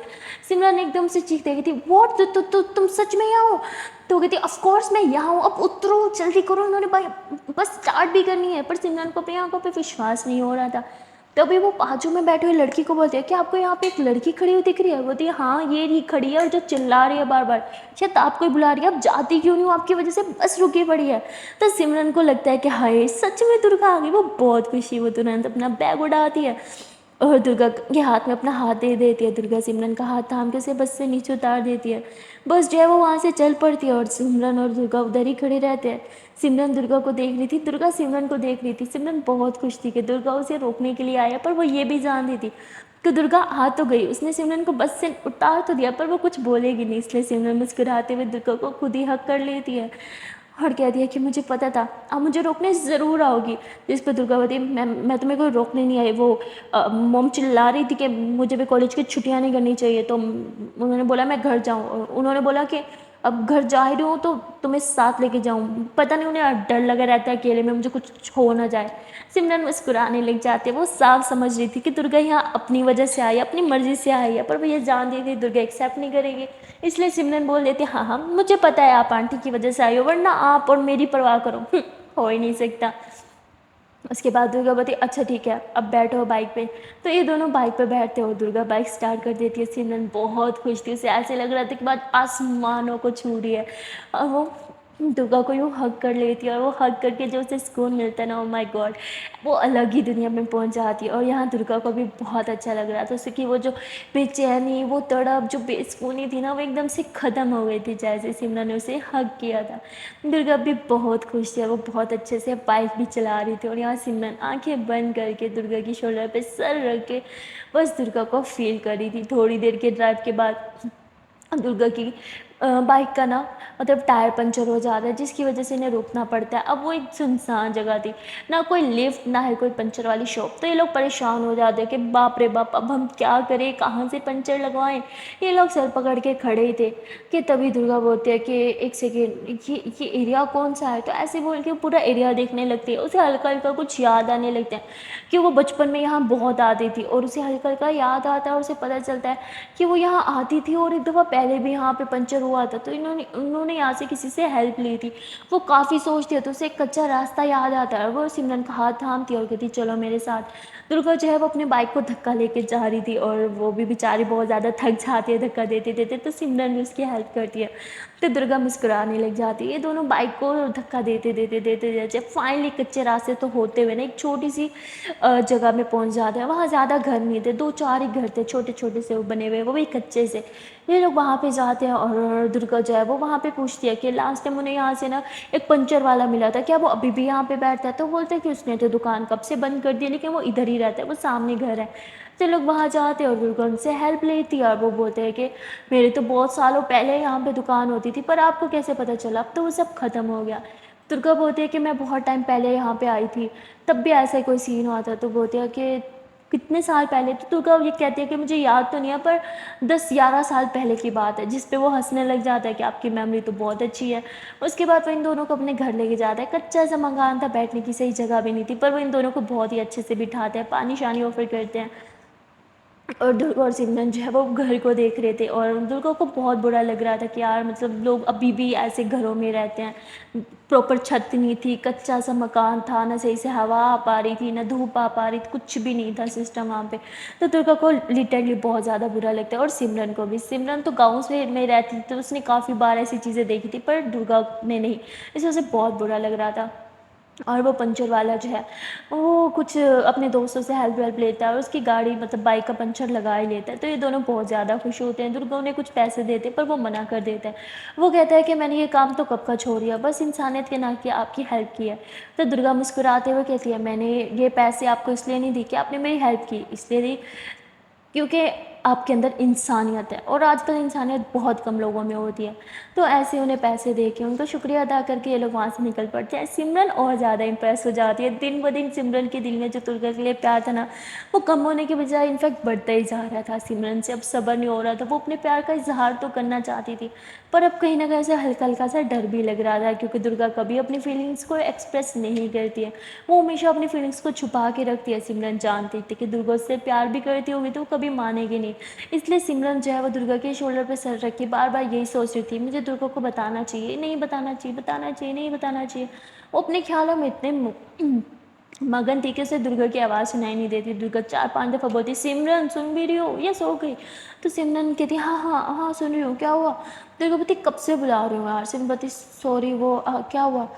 सिमरन एकदम से चीखते कहती, वॉट, तुम सच में यहाँ हो? तो कहती, ऑफ कोर्स मैं यहाँ हूँ, अब उतरो, जल्दी करो। उन्होंने भाई बस स्टार्ट भी करनी है, पर सिमरन को अपनी आंखों पे विश्वास नहीं हो रहा था। तभी वो बाजू में बैठे हुए लड़की को बोलती है कि आपको यहाँ पे एक लड़की खड़ी हुई दिख रही है? बोलती है हाँ ये रही खड़ी है, और जो चिल्ला रही है बार बार, शायद आपको ही बुला रही है, आप जाती क्यों नहीं हो, आपकी वजह से बस रुकी पड़ी है। तो सिमरन को लगता है कि हाय सच में दुर्गा आ गई। वो बहुत खुशी, वो तुरंत अपना बैग उड़ाती है और दुर्गा के हाथ में अपना हाथ दे देती है। दुर्गा सिमरन का हाथ थाम के उसे बस से नीचे उतार देती है। बस जो है वो वहाँ से चल पड़ती है और सिमरन और दुर्गा उधर ही खड़े रहते हैं। सिमरन दुर्गा को देख रही थी, दुर्गा सिमरन को देख रही थी। सिमरन बहुत खुश थी कि दुर्गा उसे रोकने के लिए आया, पर वो ये भी जान रही थी कि दुर्गा आ तो गई, उसने सिमरन को बस से उतार तो दिया, पर वो कुछ बोलेगी नहीं। इसलिए सिमरन मुस्कुराते हुए दुर्गा को खुद ही हक कर लेती है और कह दिया कि मुझे पता था आप मुझे रोकने ज़रूर आओगी। जिस पर दुर्गावती, मैं तुम्हें कोई रोकने नहीं आई। वो मोम चिल्ला रही थी कि मुझे भी कॉलेज की छुट्टियां नहीं करनी चाहिए, तो उन्होंने बोला मैं घर जाऊँ, और उन्होंने बोला कि अब घर जा ही रही हूँ तो तुम्हें साथ लेके जाऊँ। पता नहीं उन्हें डर लगा रहता है अकेले में मुझे कुछ हो ना जाए। सिमरन मुस्कुराने लग जाती है। वो साफ समझ रही थी कि दुर्गा यहाँ अपनी वजह से आई, अपनी मर्जी से आई है, पर वो ये जान रही थी दुर्गा एक्सेप्ट नहीं करेगी। इसलिए सिमरन बोल देती, हाँ हाँ मुझे पता है आप आंटी की वजह से आई हो, वरना आप और मेरी परवाह करो, हो ही नहीं सकता। उसके बाद दुर्गा बोलती, अच्छा ठीक है अब बैठो बाइक पे। तो ये दोनों बाइक पे बैठते हो, दुर्गा बाइक स्टार्ट कर देती है। सिमरन बहुत खुश थी, उसे ऐसे लग रहा था कि बात आसमानों को छू रही है। और वो दुर्गा को यूँ हग कर लेती है, और वो हग करके जो उसे सुकून मिलता है ना, ओ माय गॉड, वो अलग ही दुनिया में पहुंच जाती है। और यहाँ दुर्गा को भी बहुत अच्छा लग रहा था, उसकी वो जो बेचैनी, वो तड़प, जो बेसुकूनी थी ना, वो एकदम से ख़त्म हो गई थी जैसे सिमरन ने उसे हग किया था। दुर्गा भी बहुत खुश थी, वो बहुत अच्छे से बाइक भी चला रही थी। और यहाँ सिमरन आंखें बंद करके दुर्गा की शोल्डर पे सर रख के बस दुर्गा को फील कर रही थी। थोड़ी देर के ड्राइव के बाद दुर्गा की बाइक का ना मतलब टायर पंचर हो जाता है, जिसकी वजह से इन्हें रुकना पड़ता है। अब वो एक सुनसान जगह थी, ना कोई लिफ्ट ना है कोई पंचर वाली शॉप। तो ये लोग परेशान हो जाते हैं कि बाप रे बाप अब हम क्या करें, कहाँ से पंचर लगवाएं। ये लोग सर पकड़ के खड़े ही थे कि तभी दुर्गा बोलती है कि एक सेकेंड, ये एरिया कौन सा है। तो ऐसे बोल के पूरा एरिया देखने लगती है। उसे हल्का हल्का कुछ याद आने लगता है कि वो बचपन में यहाँ बहुत आती थी, और उसे हल्का हल्का याद आता है और उसे पता चलता है कि वो यहाँ आती थी और एक दफ़ा पहले भी यहाँ पे पंचर हुआ था, तो उन्होंने यहाँ से किसी से हेल्प ली थी। वो काफ़ी सोचती है तो उसे एक कच्चा रास्ता याद आता है, और वो सिमरन का हाथ थामती है और कहती चलो मेरे साथ। दुर्गा जो है वो अपने बाइक को धक्का लेके जा रही थी, और वो भी बेचारी बहुत ज़्यादा थक जाती है धक्का देते देते, तो सिमरन भी उसकी हेल्प करती है। तो दुर्गा मुस्कुराने लग जाती है। ये दोनों बाइक को धक्का देते देते देते देते फाइनली कच्चे रास्ते तो होते हुए ना एक छोटी सी जगह में पहुंच जाते हैं। वहाँ ज़्यादा घर नहीं थे, दो चार ही घर थे छोटे छोटे से वो बने हुए, वो भी कच्चे से। ये लोग वहाँ पे जाते हैं और दुर्गा जो है वो वहाँ पे पूछती है कि लास्ट टाइम उन्हें यहाँ से ना एक पंचर वाला मिला था, क्या वो अभी भी यहाँ पे बैठता है? तो बोलते हैं कि उसने तो दुकान कब से बंद कर दी, लेकिन वो इधर ही रहता है, वो सामने घर है। तो लोग वहाँ जाते हैं और दुर्गा उनसे हेल्प लेती है, और वो बोलते हैं कि मेरे तो बहुत सालों पहले यहाँ पे दुकान होती थी, पर आपको कैसे पता चला? अब तो वो सब खत्म हो गया। दुर्गा बोलती है कि मैं बहुत टाइम पहले यहाँ पे आई थी, तब भी ऐसा ही कोई सीन हुआ था। तो बोलते हैं कि कितने साल पहले? तो दुर्गा ये कहती है कि मुझे याद तो नहीं है, पर 10-11 साल पहले की बात है। जिस पे वो हंसने लग जाता है कि आपकी मेमोरी तो बहुत अच्छी है। उसके बाद वो इन दोनों को अपने घर लेके जाता है। कच्चा सा मकान था, बैठने की सही जगह भी नहीं थी, पर वो इन दोनों को बहुत ही अच्छे से बिठाते हैं, पानी शानी ऑफर करते हैं। और दुर्गा और सिमरन जो है वो घर को देख रहे थे, और दुर्गा को बहुत बुरा लग रहा था कि यार मतलब लोग अभी भी ऐसे घरों में रहते हैं, प्रॉपर छत नहीं थी, कच्चा सा मकान था, ना सही से हवा आ पा रही थी, ना धूप आ पा रही थी, कुछ भी नहीं था सिस्टम वहाँ पे। तो दुर्गा को लिटरली बहुत ज़्यादा बुरा लगता है, और सिमरन को भी। सिमरन तो गाँव में रहती थी, तो उसने काफ़ी बार ऐसी चीज़ें देखी थी, पर दुर्गा ने नहीं, इससे उसे बहुत बुरा लग रहा था। और वो पंचर वाला जो है, वो कुछ अपने दोस्तों से हेल्प वेल्प लेता है और उसकी गाड़ी मतलब बाइक का पंचर लगा ही लेता है। तो ये दोनों बहुत ज़्यादा खुश होते हैं, दुर्गा उन्हें कुछ पैसे देते हैं पर वो मना कर देता है। वो कहता है कि मैंने ये काम तो कब का छोड़ दिया, बस इंसानियत के नाम की आपकी हेल्प की है। तो दुर्गा मुस्कुराते हुए कहती है, मैंने ये पैसे आपको इसलिए नहीं दी कि आपने मेरी हेल्प की, इसलिए दी क्योंकि आपके अंदर इंसानियत है, और आजकल इंसानियत बहुत कम लोगों में होती है। तो ऐसे उन्हें पैसे दे के उनका शुक्रिया अदा करके ये लोग वहाँ से निकल पड़ते हैं। सिमरन और ज़्यादा इम्प्रेस हो जाती है, दिन ब दिन सिमरन के दिल में जो दुर्गा के लिए प्यार था ना, वो कम होने के बजाय इनफैक्ट बढ़ता ही जा रहा था। सिमरन से अब सब्र नहीं हो रहा था, वो अपने प्यार का इजहार तो करना चाहती थी, पर अब कहीं ना कहीं से हल्का हल्का सा डर भी लग रहा था, क्योंकि दुर्गा कभी अपनी फीलिंग्स को एक्सप्रेस नहीं करती है, वो हमेशा अपनी फीलिंग्स को छुपा के रखती है। सिमरन जानती थी कि दुर्गा उससे प्यार भी करती होगी तो वो कभी मानेगी नहीं, इसलिए सिमरन जो है वो दुर्गा के शोल्डर पे सर रख के बार बार यही सोच रही थी, मुझे दुर्गा को बताना चाहिए, नहीं बताना चाहिए, बताना चाहिए, नहीं बताना चाहिए। वो अपने ख्यालों में इतने मगन थी कि उसे दुर्गा की आवाज़ सुनाई नहीं देती। दुर्गा 4-5 दफ़ा बोलती, सिमरन सुन भी रही हो या सो गई? तो सिमरन कहती, हाँ हाँ हाँ सुन रही हूँ, क्या हुआ? दुर्गा बोलती, कब से बुला रही हूँ यार। सिमरन बोलती, सॉरी वो क्या हुआ?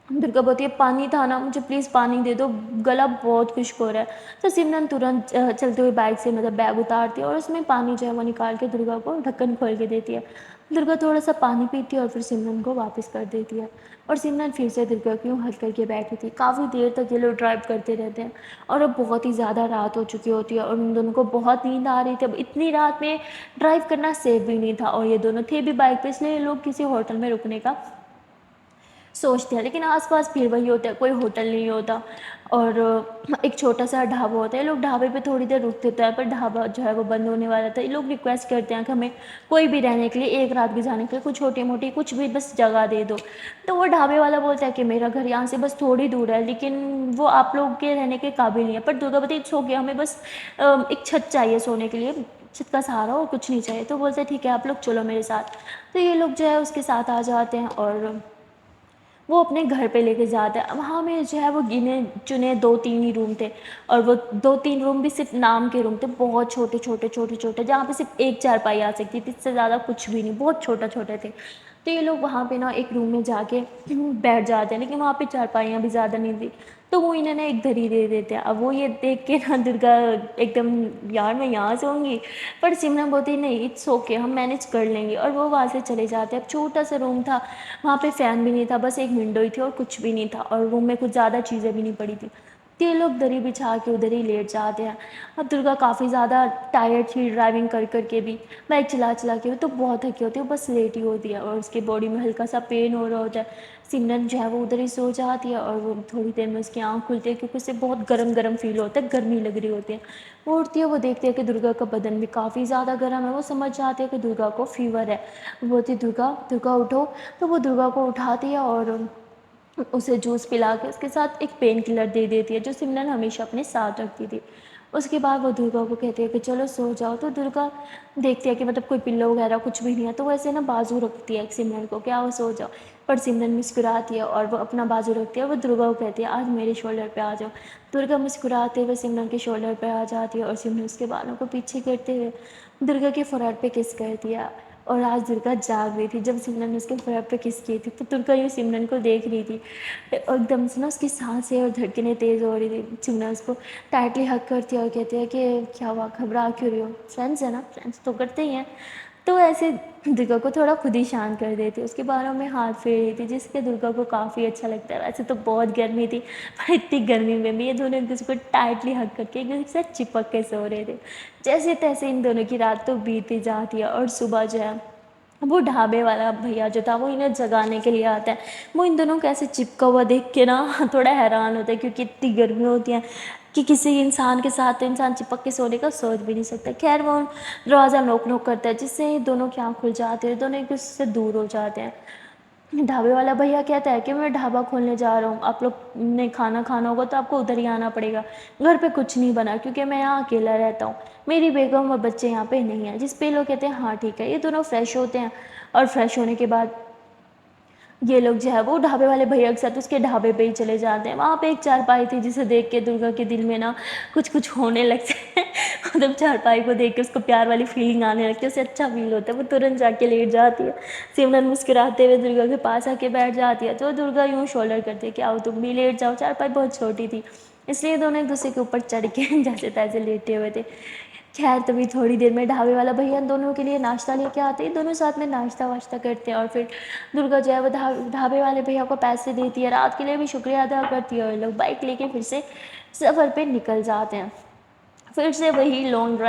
दुर्गा बोलती है, पानी था ना, मुझे प्लीज़ पानी दे दो, गला बहुत खुश्क हो रहा है। तो सिमरन तुरंत चलते हुए बाइक से मतलब बैग उतारती है और उसमें पानी जो है वो निकाल के दुर्गा को ढक्कन खोल के देती है। दुर्गा थोड़ा सा पानी पीती है और फिर सिमरन को वापस कर देती है, और सिमरन फिर से दुर्गा की यूँ हल करके बैठी थी। काफ़ी देर तक ये लोग ड्राइव करते रहते हैं, और अब बहुत ही ज़्यादा रात हो चुकी होती है और उन दोनों को बहुत नींद आ रही थी। अब इतनी रात में ड्राइव करना सेफ भी नहीं था, और ये दोनों थे भी बाइक पे, इसलिए ये लोग किसी होटल में रुकने का सोचते हैं, लेकिन आसपास फिर वही होता है, कोई होटल नहीं होता, और एक छोटा सा ढाबा होता है। ये लोग ढाबे पे थोड़ी देर रुकते तो हैं, पर ढाबा जो है वो बंद होने वाला था। ये लोग रिक्वेस्ट करते हैं कि हमें कोई भी रहने के लिए, एक रात गुजारने के लिए, कुछ छोटी मोटी कुछ भी बस जगह दे दो। तो वो ढाबे वाला बोलता है कि मेरा घर यहाँ से बस थोड़ी दूर है, लेकिन वो आप लोग के रहने के काबिल नहीं है। पर दुर्गावती, इट्स ओके, हमें बस एक छत चाहिए सोने के लिए, छत का सहारा और कुछ नहीं चाहिए। तो बोलते हैं ठीक है, आप लोग चलो मेरे साथ। तो ये लोग जो है उसके साथ आ जाते हैं और वो अपने घर पे लेके जाता है। वहाँ में जो है वो गिने चुने 2-3 ही रूम थे, और वो 2-3 रूम भी सिर्फ नाम के रूम थे, बहुत छोटे छोटे छोटे छोटे, जहाँ पे सिर्फ एक चारपाई आ सकती थी, इससे ज़्यादा कुछ भी नहीं, बहुत छोटा छोटे थे। तो ये लोग वहाँ पे ना एक रूम में जाके बैठ जाते हैं, लेकिन वहाँ पे चारपाइयाँ भी ज़्यादा नहीं थी, तो वो इन्हें ना एक दरी दे देते हैं। अब वो ये देख के ना दुर्गा एकदम, यार मैं यहाँ सोऊंगी, पर सिमरन बोलती नहीं, इट्स ओके, हम मैनेज कर लेंगे, और वो वहाँ से चले जाते हैं। अब छोटा सा रूम था, वहाँ पे फ़ैन भी नहीं था, बस एक विंडो ही थी और कुछ भी नहीं था, और रूम में कुछ ज़्यादा चीज़ें भी नहीं पड़ी थी। तो ये लोग दरी बिछा के उधर ही लेट जाते हैं। अब दुर्गा काफ़ी ज़्यादा टायर्ड थी ड्राइविंग कर कर के भी, बाइक चला चला के भी, तो बहुत थकी होती है, वो बस लेटी होती है और उसकी बॉडी में हल्का सा पेन हो रहा होता है। सिमरन जो है वो उधर ही सो जाती है, और वो थोड़ी देर में उसकी आँख खुलती है, क्योंकि उसे बहुत गर्म गर्म फील होता है, गर्मी लग रही होती है। वो उठती है, वो देखती है कि दुर्गा का बदन भी काफ़ी ज़्यादा गर्म है, वो समझ जाती है कि दुर्गा को फीवर है। वो बोलती है, दुर्गा दुर्गा उठो। तो वो दुर्गा को उठाती है और उसे जूस पिला के उसके साथ एक पेन किलर दे देती है, जो सिमरन हमेशा अपने साथ रखती थी। उसके बाद वो दुर्गा को कहती है कि चलो सो जाओ। तो दुर्गा देखती है कि मतलब कोई पिल्लो वगैरह कुछ भी नहीं है, तो वो ऐसे ना बाजू रखती है सिमरन को, क्या वो सो जाओ। पर सिमरन मुस्कुराती है और वो अपना बाजू रखती है, और वो दुर्गा को कहती है, आज मेरे शोल्डर पे आ जाओ। दुर्गा मुस्कुराते हुए सिमरन के शोल्डर पे आ जाती है, और सिमरन उसके बालों को पीछे करते हुए दुर्गा के फोrehead पे किस करती है। और आज दुर्गा जाग रही थी, जब सिमरन ने उसके फोrehead पे किस की थी, तो दुर्गा यूँ सिमरन को देख रही थी, और एकदम से ना उसकी सांसें और धड़कनें तेज़ हो रही थी। सिमरन उसको टाइटली हग करती है और कहती है कि क्या हुआ, घबरा क्यों रही हो, फ्रेंड्स है ना, फ्रेंड्स तो करते ही हैं। तो ऐसे दुर्गा को थोड़ा खुद ही शांत कर देती है, उसके बालों में हाथ फेर रही थी, जिससे दुर्गा को काफ़ी अच्छा लगता है। वैसे तो बहुत गर्मी थी, पर इतनी गर्मी में भी ये दोनों एक दूसरे को टाइटली हग करके एक दूसरे के साथ चिपक के सो रहे थे। जैसे तैसे इन दोनों की रात तो बीती जाती है, और सुबह जो है वो ढाबे वाला भैया जो था वो इन्हें जगाने के लिए आता है। वो इन दोनों को ऐसे चिपका हुआ देख के ना थोड़ा हैरान होता है, क्योंकि इतनी गर्मी होती है कि किसी इंसान के साथ तो इंसान चिपक के सोने का सोच भी नहीं सकता। खैर वो दरवाज़ा नोक नोक करता है, जिससे ही दोनों की आँख खुल जाती है, दोनों एक दूसरे से दूर हो जाते हैं। ढाबे वाला भैया कहता है कि मैं ढाबा खोलने जा रहा हूँ, आप लोग ने खाना खाना होगा तो आपको उधर ही आना पड़ेगा, घर पे कुछ नहीं बना, क्योंकि मैं यहाँ अकेला रहता हूँ, मेरी बेगम और बच्चे यहाँ पे नहीं हैं। जिस पे लोग कहते हैं हाँ ठीक है। ये दोनों फ्रेश होते हैं, और फ्रेश होने के बाद ये लोग जो है वो ढाबे वाले भैया के साथ उसके ढाबे पे ही चले जाते हैं। वहाँ पे एक चारपाई थी, जिसे देख के दुर्गा के दिल में ना कुछ कुछ होने लगता है। जब चारपाई को देख के उसको प्यार वाली फीलिंग आने लगती है, उसे अच्छा फील होता है, वो तुरंत जाके लेट जाती है। सिमरन मुस्कुराते हुए दुर्गा के पास आके बैठ जाती है, तो दुर्गा यूँ शोल्डर करती है कि आओ तुम भी लेट जाओ। चारपाई बहुत छोटी थी, इसलिए दोनों एक दूसरे के ऊपर चढ़ के जैसे तैसे लेटे हुए थे। खैर तभी थोड़ी देर में ढाबे वाला भैया दोनों के लिए नाश्ता लेके आते हैं, दोनों साथ में नाश्ता वाश्ता करते हैं और फिर दुर्गा जो है वो ढाबे वाले भैया को पैसे देती है, रात के लिए भी शुक्रिया अदा करती है और लोग बाइक लेके फिर से सफ़र पे निकल जाते हैं। फिर से वही लॉन्ग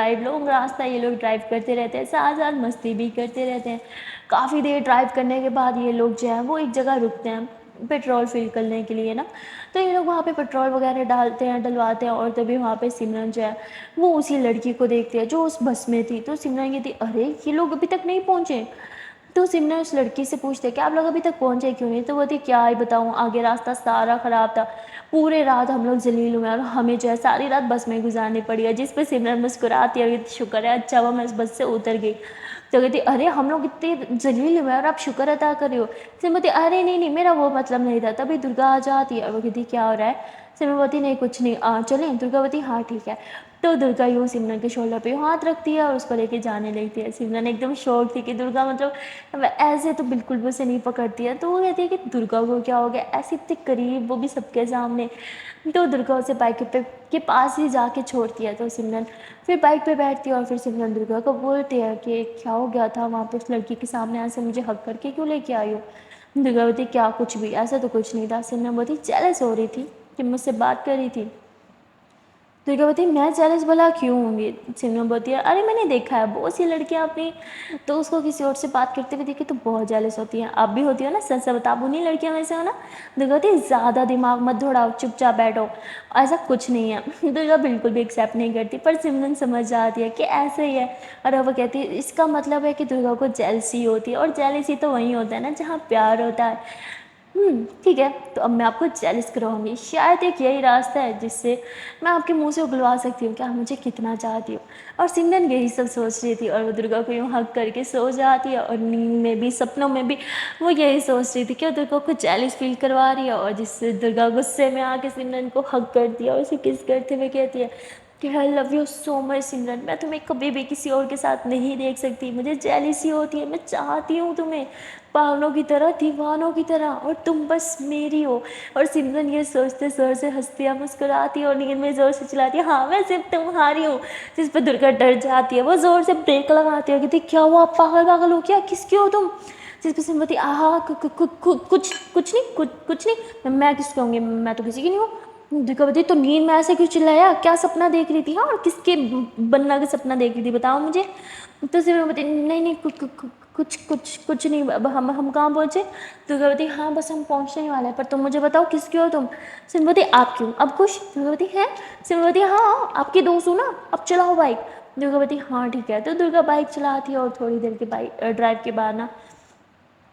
रास्ता ये लोग ड्राइव करते रहते हैं, साथ साथ मस्ती भी करते रहते हैं। काफ़ी देर ड्राइव करने के बाद ये लोग जो है वो एक जगह रुकते हैं पेट्रोल फिल करने के लिए ना। तो ये लोग वहाँ पे पेट्रोल वगैरह डालते हैं, डलवाते हैं और तभी वहाँ पे सिमरन जो है वो उसी लड़की को देखती है जो उस बस में थी। तो सिमरन कहती अरे ये लोग अभी तक नहीं पहुँचे। तो सिमरन उस लड़की से पूछते हैं कि आप लोग अभी तक पहुँचे क्यों नहीं। तो वो थी क्या ही बताऊँ, आगे रास्ता सारा ख़राब था, पूरे रात हम लोग जलील हुए और हमें जो है सारी रात बस में गुजारनी पड़ी है। जिस पे सिमरन मुस्कुराती है, शुक्र है अच्छा हुआ मैं इस बस से उतर गई। तो कहती अरे हम लोग इतने जलील हुए और आप शुक्र अदा कर रहे हो। सिमरन बोलती अरे नहीं नहीं मेरा वो मतलब नहीं था। तभी दुर्गा आ जाती है और वो कहती क्या हो रहा है। सिमरन बोलती नहीं कुछ नहीं, चलें। दुर्गा बोलती हाँ ठीक है। तो दुर्गा यूँ सिमरन के शोल्डर पे हाथ रखती है और उसको लेके जाने लगती है। सिमरन एकदम शॉक थी कि दुर्गा मतलब अब ऐसे तो बिल्कुल भी उसे नहीं पकड़ती है। तो वो कहती है कि दुर्गा को क्या हो गया, ऐसे इतने करीब, वो भी सबके सामने। तो दुर्गा उसे बाइक पे के पास ही जाके छोड़ती है। तो सिमरन फिर बाइक पे बैठती है और फिर सिमरन दुर्गा को बोलती है कि क्या हो गया था वहाँ पे उस लड़की के सामने, ऐसे मुझे हक करके क्यों लेके आई हो। दुर्गा बोलती क्या कुछ भी, ऐसा तो कुछ नहीं था। सिमरन बोलती जेलस हो रही थी कि मुझसे बात कर रही थी। दुर्गा बोलती मैं जेलस भला क्यों होंगी। सिमरन बोलती है अरे मैंने देखा है बहुत सी लड़कियां अपनी तो उसको किसी और से बात करते हुए देखी तो बहुत जेलस होती हैं, आप भी होती हो ना, सच सच बता, आप उन्हीं लड़कियों में से हो ना। दुर्गा बोलती है ज़्यादा दिमाग मत दौड़ाओ, चुपचाप बैठो, ऐसा कुछ नहीं है। दुर्गा बिल्कुल भी एक्सेप्ट नहीं करती, पर सिमरन समझ जाती है कि ऐसे ही है। और वो कहती है इसका मतलब है कि दुर्गा को जेलसी होती है, और जेलसी तो वहीं होता है ना जहाँ प्यार होता है। ठीक है, तो अब मैं आपको जेलस कराऊंगी, शायद एक यही रास्ता है जिससे मैं आपके मुंह से उगलवा सकती हूँ कि आप मुझे कितना चाहती हो। और सिमरन यही सब सोच रही थी और वो दुर्गा को यूँ हक करके सो जाती है और नींद में भी सपनों में भी वो यही सोच रही थी कि वो दुर्गा को जेलस फील करवा रही है। और जिससे दुर्गा गुस्से में आके सिमरन को हक करती है और उसे किस करते हुए कहती है कि I love you so much Simran, मैं तुम्हें कभी भी किसी और के साथ नहीं देख सकती, मुझे जेलिसी होती है, मैं चाहती हूँ तुम्हें पागलों की तरह, दीवानों की तरह, और तुम बस मेरी हो। और सिमरन ये सोचते जोर से हंसती है, मुस्कुराती है और नींद में जोर से चिल्लाती है हाँ मैं सिर्फ तुम्हारी हूँ। जिस पर दुर्गा डर जाती है, वो जोर से ब्रेक लगाती है, कहती क्या हुआ, आप पागल पागल हो क्या, किसकी हो तुम। जिस पर सिमरन आहा कुछ कुछ नहीं, कुछ नहीं, मैं किसकी होंगी, मैं तो किसी की नहीं हूँ। दुर्गा बोलती तो नींद में ऐसे क्यों चिल्लाया, क्या सपना देख रही थी, हाँ, और किसके बनना का सपना देख रही थी बताओ मुझे। तो सिमरन बोलती नहीं नहीं कुछ नहीं, अब हम कहाँ पहुँचे। दुर्गा बोलती हाँ बस हम पहुँचने ही वाले हैं, पर तुम मुझे बताओ किसके हो तुम। सिमरन बोलती आप क्यों, अब खुश। दुर्गा बोलती है। सिमरन बोलती हाँ आपकी दोस्त हूँ ना, अब चलाओ बाइक। दुर्गा बोलती हाँ ठीक है। तो दुर्गा बाइक चलाती है और थोड़ी देर के बाइक ड्राइव के बाद ना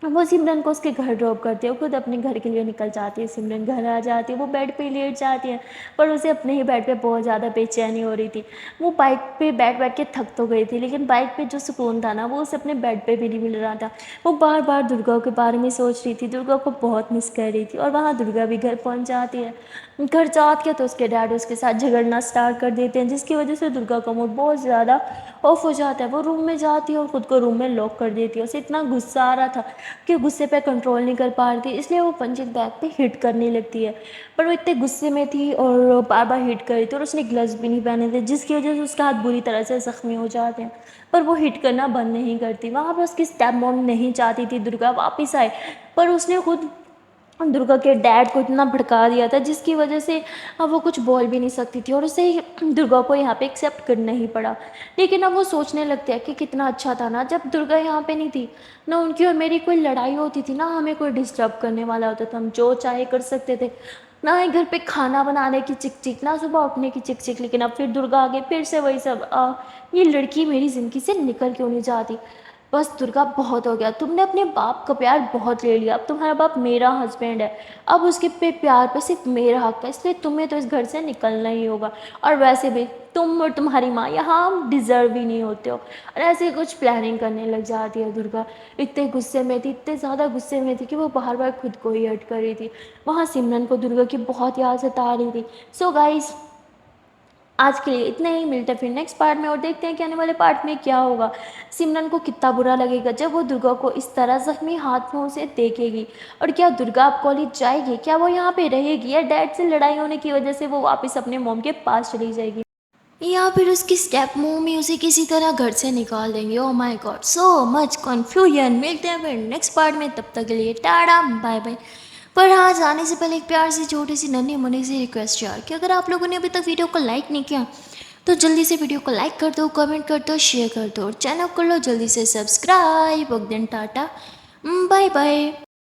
वो सिमरन को उसके घर ड्रॉप करती है, वो खुद अपने घर के लिए निकल जाती है। सिमरन घर आ जाती है, वो बेड पे लेट जाती है, पर उसे अपने ही बेड पे बहुत ज़्यादा बेचैनी हो रही थी। वो बाइक पे बैठ बैठ के थक तो गई थी, लेकिन बाइक पे जो सुकून था ना वो उसे अपने बेड पे भी नहीं मिल रहा था। वो बार बार दुर्गा के बारे में सोच रही थी, दुर्गा को बहुत मिस कर रही थी। और वहाँ दुर्गा भी घर पहुँच जाती है। घर जात के तो उसके डैड उसके साथ झगड़ना स्टार्ट कर देते हैं, जिसकी वजह से दुर्गा का मूड बहुत ज़्यादा ऑफ हो जाता है। वो रूम में जाती है और ख़ुद को रूम में लॉक कर देती है। उसे इतना गुस्सा आ रहा था कि गुस्से पे कंट्रोल नहीं कर पा रही थी, इसलिए वो पंचिंग बैग पे हिट करने लगती है। पर वो इतने गुस्से में थी और बार बार हिट कर रही थी, और उसने ग्लव्स भी नहीं पहने थे, जिसकी वजह से उसका हाथ बुरी तरह से ज़ख्मी हो जाते हैं। पर वो हिट करना बंद नहीं करती। वहाँ पर उसकी स्टेप मॉम नहीं चाहती थी दुर्गा वापस आए, पर उसने खुद दुर्गा के डैड को इतना भड़का दिया था, जिसकी वजह से अब वो कुछ बोल भी नहीं सकती थी और उसे दुर्गा को यहाँ पे एक्सेप्ट करना ही पड़ा। लेकिन अब वो सोचने लगते हैं कि कितना अच्छा था ना जब दुर्गा यहाँ पे नहीं थी, ना उनकी और मेरी कोई लड़ाई होती थी, ना हमें कोई डिस्टर्ब करने वाला होता था, हम जो चाहे कर सकते थे, ना ही घर पे खाना बनाने की चिक चिक, ना सुबह उठने की चिक चिक। लेकिन अब फिर दुर्गा आ गई, फिर से वही सब, ये लड़की मेरी ज़िंदगी से निकल क्यों नहीं जाती। बस दुर्गा बहुत हो गया, तुमने अपने बाप का प्यार बहुत ले लिया, अब तुम्हारा बाप मेरा हस्बैंड है, अब उसके पे प्यार पे सिर्फ मेरा हक है, इसलिए तुम्हें तो इस घर से निकलना ही होगा। और वैसे भी तुम और तुम्हारी माँ यहाँ डिज़र्व ही नहीं होते हो। और ऐसे कुछ प्लानिंग करने लग जाती है दुर्गा। इतने गुस्से में थी, इतने ज़्यादा गुस्से में थी कि वो बार बार खुद को ही हर्ट कर रही थी। वहाँ सिमरन को दुर्गा की बहुत याद सता रही थी। सो गाइस, आज के लिए इतना ही, मिलते हैं फिर नेक्स्ट पार्ट में और देखते हैं कि आने वाले पार्ट में क्या होगा। सिमरन को कितना बुरा लगेगा जब वो दुर्गा को इस तरह जख्मी हाथों से देखेगी। और क्या दुर्गा अब कॉलेज जाएगी, क्या वो यहाँ पे रहेगी, या डैड से लड़ाई होने की वजह से वो वापस अपने मॉम के पास चली जाएगी, या फिर उसकी स्टेप मम्मी उसे किसी तरह घर से निकाल देंगे। Oh my God, so much confusion. मिलते हैं फिर नेक्स्ट पार्ट में, तब तक के लिए टाटा बाय बाय। पर हाँ, जाने से पहले एक प्यार से छोटी सी नन्ही मुन्नी सी रिक्वेस्ट यार, कि अगर आप लोगों ने अभी तक वीडियो को लाइक नहीं किया तो जल्दी से वीडियो को लाइक कर दो, कमेंट कर दो, शेयर कर दो और चैनल कर लो जल्दी से subscribe. Then tata bye bye.